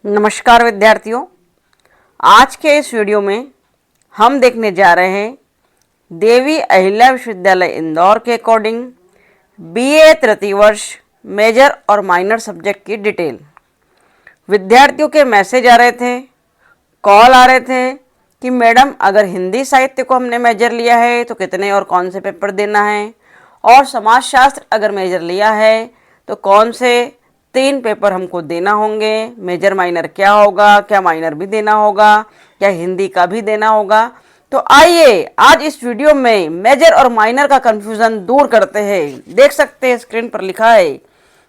नमस्कार विद्यार्थियों, आज के इस वीडियो में हम देखने जा रहे हैं देवी अहिल्या विश्वविद्यालय इंदौर के अकॉर्डिंग बीए तृतीय वर्ष मेजर और माइनर सब्जेक्ट की डिटेल। विद्यार्थियों के मैसेज आ रहे थे, कॉल आ रहे थे कि मैडम अगर हिंदी साहित्य को हमने मेजर लिया है तो कितने और कौन से पेपर देना है, और समाजशास्त्र अगर मेजर लिया है तो कौन से 3 पेपर हमको देना होंगे, मेजर माइनर क्या होगा, क्या माइनर भी देना होगा, क्या हिंदी का भी देना होगा। तो आइए आज इस वीडियो में मेजर और माइनर का कंफ्यूजन दूर करते हैं। देख सकते हैं स्क्रीन पर लिखा है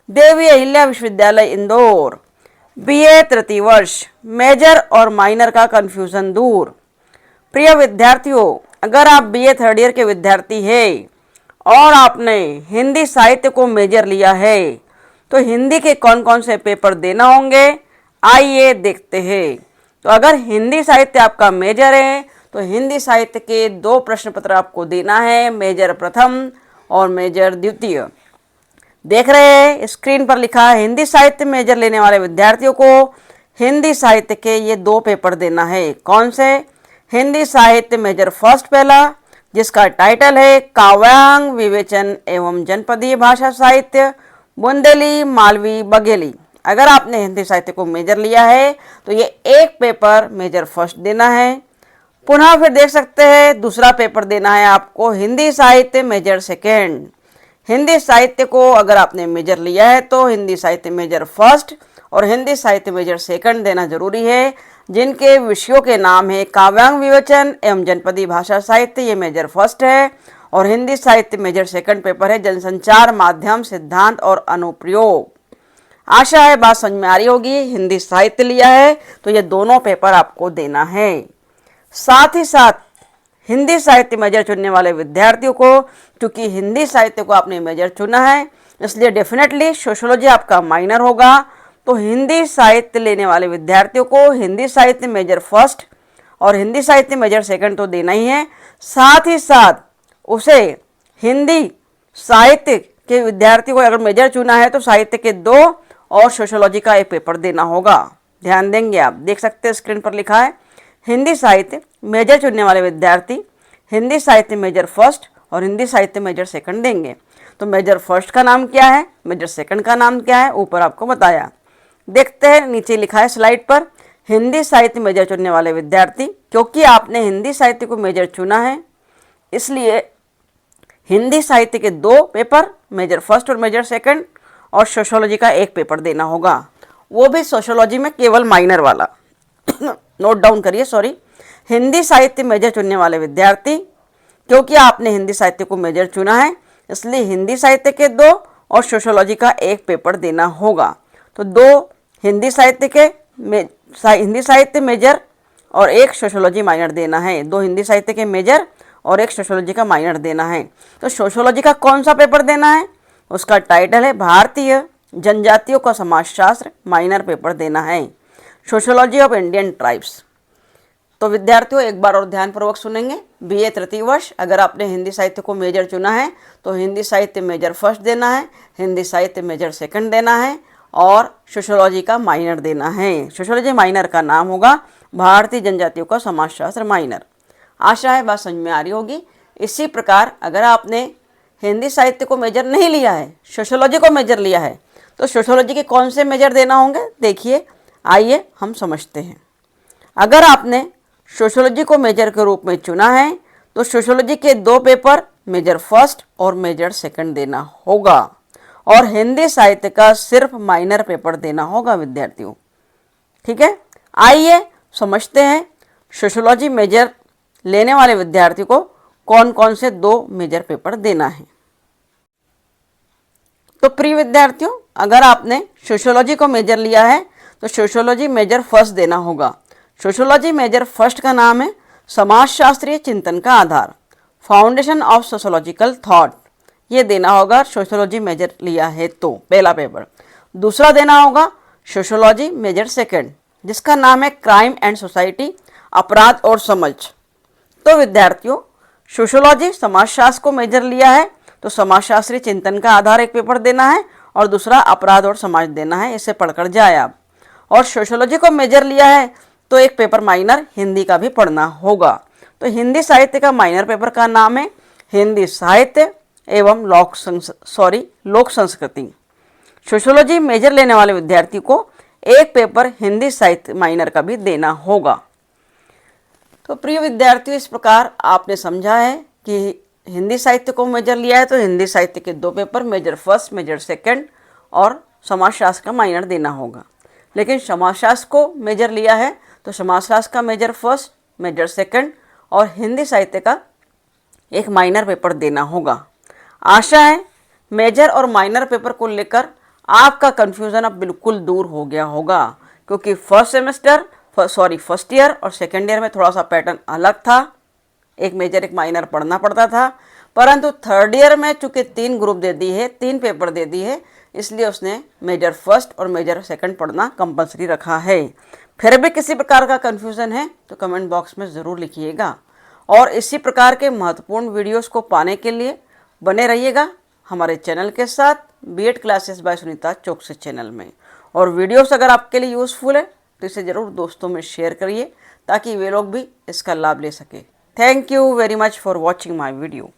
देवी अहिल्या विश्वविद्यालय इंदौर बीए तृतीय वर्ष मेजर और माइनर का कंफ्यूजन दूर। प्रिय विद्यार्थियों, अगर आप बीए थर्ड ईयर के विद्यार्थी हैं और आपने हिंदी साहित्य को मेजर लिया है तो हिंदी के कौन कौन से पेपर देना होंगे, आइए देखते हैं। तो अगर हिंदी साहित्य आपका मेजर है तो हिंदी साहित्य के 2 प्रश्न पत्र आपको देना है, मेजर प्रथम और मेजर द्वितीय। देख रहे हैं स्क्रीन पर लिखा है हिंदी साहित्य मेजर लेने वाले विद्यार्थियों को हिंदी साहित्य के ये 2 पेपर देना है। कौन से? हिंदी साहित्य मेजर फर्स्ट पहला, जिसका टाइटल है काव्यांग विवेचन एवं जनपदीय भाषा साहित्य बुंदेली मालवी बघेली। अगर आपने हिंदी साहित्य को मेजर लिया है तो ये 1 पेपर मेजर फर्स्ट देना है। पुनः फिर देख सकते हैं दूसरा पेपर देना है आपको हिंदी साहित्य मेजर सेकेंड। हिंदी साहित्य को अगर आपने मेजर लिया है तो हिंदी साहित्य मेजर फर्स्ट और हिंदी साहित्य मेजर सेकंड देना जरूरी है, जिनके विषयों के नाम है काव्यांग विवेचन एवं जनपदीय भाषा साहित्य, ये मेजर फर्स्ट है, और हिंदी साहित्य मेजर सेकंड पेपर है जनसंचार माध्यम सिद्धांत और अनुप्रयोग। आशा है बात समझ में आ रही होगी। हिंदी साहित्य लिया है तो ये दोनों पेपर आपको देना है। साथ ही साथ हिंदी साहित्य मेजर चुनने वाले विद्यार्थियों को, क्योंकि हिंदी साहित्य को आपने मेजर चुना है इसलिए डेफिनेटली सोशियोलॉजी आपका माइनर होगा। तो हिंदी साहित्य लेने वाले विद्यार्थियों को हिंदी साहित्य मेजर फर्स्ट और हिंदी साहित्य मेजर सेकंड तो देना ही है। साथ ही साथ उसे हिंदी साहित्य के विद्यार्थी को अगर मेजर चुना है तो साहित्य के 2 और सोशियोलॉजी का 1 पेपर देना होगा। ध्यान देंगे आप। देख सकते हैं स्क्रीन पर लिखा है हिंदी साहित्य मेजर चुनने वाले विद्यार्थी हिंदी साहित्य मेजर फर्स्ट और हिंदी साहित्य मेजर सेकंड देंगे। तो मेजर फर्स्ट का नाम क्या है, मेजर सेकंड का नाम क्या है, ऊपर आपको बताया। देखते हैं नीचे लिखा है स्लाइड पर हिंदी साहित्य मेजर चुनने वाले विद्यार्थी, क्योंकि आपने हिंदी साहित्य को मेजर चुना है इसलिए हिंदी साहित्य के 2 पेपर मेजर फर्स्ट और मेजर सेकंड और सोशियोलॉजी का 1 पेपर देना होगा, वो भी सोशियोलॉजी में केवल माइनर वाला। नोट डाउन करिए, सॉरी। हिंदी साहित्य मेजर चुनने वाले विद्यार्थी, क्योंकि आपने हिंदी साहित्य को मेजर चुना है इसलिए हिंदी साहित्य के 2 और सोशियोलॉजी का 1 पेपर देना होगा। तो 2 हिंदी साहित्य के हिंदी साहित्य मेजर और 1 सोशियोलॉजी माइनर देना है। 2 हिंदी साहित्य के मेजर और 1 सोशियोलॉजी का माइनर देना है। तो सोशियोलॉजी का कौन सा पेपर देना है, उसका टाइटल है भारतीय जनजातियों का समाजशास्त्र, माइनर पेपर देना है सोशियोलॉजी ऑफ इंडियन ट्राइब्स। तो विद्यार्थियों एक बार और ध्यानपूर्वक सुनेंगे। बीए तृतीय वर्ष अगर आपने हिंदी साहित्य को मेजर चुना है तो हिंदी साहित्य मेजर फर्स्ट देना है, हिंदी साहित्य मेजर सेकंड देना है और सोशियोलॉजी का माइनर देना है। सोशियोलॉजी माइनर का नाम होगा भारतीय जनजातियों का समाजशास्त्र माइनर। आशा है बात समझ में आ रही होगी। इसी प्रकार अगर आपने हिंदी साहित्य को मेजर नहीं लिया है, सोशियोलॉजी को मेजर लिया है, तो सोशियोलॉजी के कौन से मेजर देना होंगे, देखिए आइए हम समझते हैं। अगर आपने सोशियोलॉजी को मेजर के रूप में चुना है तो सोशियोलॉजी के 2 पेपर मेजर फर्स्ट और मेजर सेकंड देना होगा और हिंदी साहित्य का सिर्फ माइनर पेपर देना होगा विद्यार्थियों। ठीक है, आइए समझते हैं सोशियोलॉजी मेजर लेने वाले विद्यार्थी को कौन कौन से 2 मेजर पेपर देना है। तो प्रिय विद्यार्थियों, अगर आपने सोशियोलॉजी को मेजर लिया है तो सोशियोलॉजी मेजर फर्स्ट देना होगा। सोशियोलॉजी मेजर फर्स्ट का नाम है समाजशास्त्रीय चिंतन का आधार, फाउंडेशन ऑफ सोशियोलॉजिकल थॉट। ये देना होगा सोशियोलॉजी मेजर लिया है तो पहला पेपर। दूसरा देना होगा सोशियोलॉजी मेजर सेकंड, जिसका नाम है क्राइम एंड सोसाइटी, अपराध और समझ। तो विद्यार्थियों सोशियोलॉजी समाजशास्त्र को मेजर लिया है तो समाजशास्त्रीय चिंतन का आधार 1 पेपर देना है और दूसरा अपराध और समाज देना है। इसे पढ़कर जाए आप। और सोशियोलॉजी को मेजर लिया है तो एक पेपर माइनर हिंदी का भी पढ़ना होगा। तो हिंदी साहित्य का माइनर पेपर का नाम है हिंदी साहित्य एवं लोक संस्कृति। सोशियोलॉजी मेजर लेने वाले विद्यार्थी को एक पेपर हिंदी साहित्य माइनर का भी देना होगा। तो प्रिय विद्यार्थियों, इस प्रकार आपने समझा है कि हिंदी साहित्य को मेजर लिया है तो हिंदी साहित्य के 2 paper, major first, major second, और समाजशास्त्र का माइनर देना होगा। लेकिन समाजशास्त्र को मेजर लिया है तो समाजशास्त्र का मेजर फर्स्ट, मेजर सेकंड और हिंदी साहित्य का एक माइनर पेपर देना होगा। आशा है मेजर और माइनर पेपर को लेकर आपका कन्फ्यूज़न अब बिल्कुल दूर हो गया होगा, क्योंकि फर्स्ट ईयर और सेकेंड ईयर में थोड़ा सा पैटर्न अलग था, एक मेजर एक माइनर पढ़ना पड़ता था। परंतु थर्ड ईयर में चूंकि 3 ग्रुप दे दी है, 3 पेपर दे दी है, इसलिए उसने मेजर फर्स्ट और मेजर सेकंड पढ़ना कंपलसरी रखा है। फिर भी किसी प्रकार का कन्फ्यूज़न है तो कमेंट बॉक्स में ज़रूर लिखिएगा। और इसी प्रकार के महत्वपूर्ण वीडियोस को पाने के लिए बने रहिएगा हमारे चैनल के साथ, बीएड क्लासेस बाय सुनीता चौकसी चैनल में। और वीडियोस अगर आपके लिए यूज़फुल है तो इसे ज़रूर दोस्तों में शेयर करिए ताकि वे लोग भी इसका लाभ ले सके। Thank you very much for watching my video.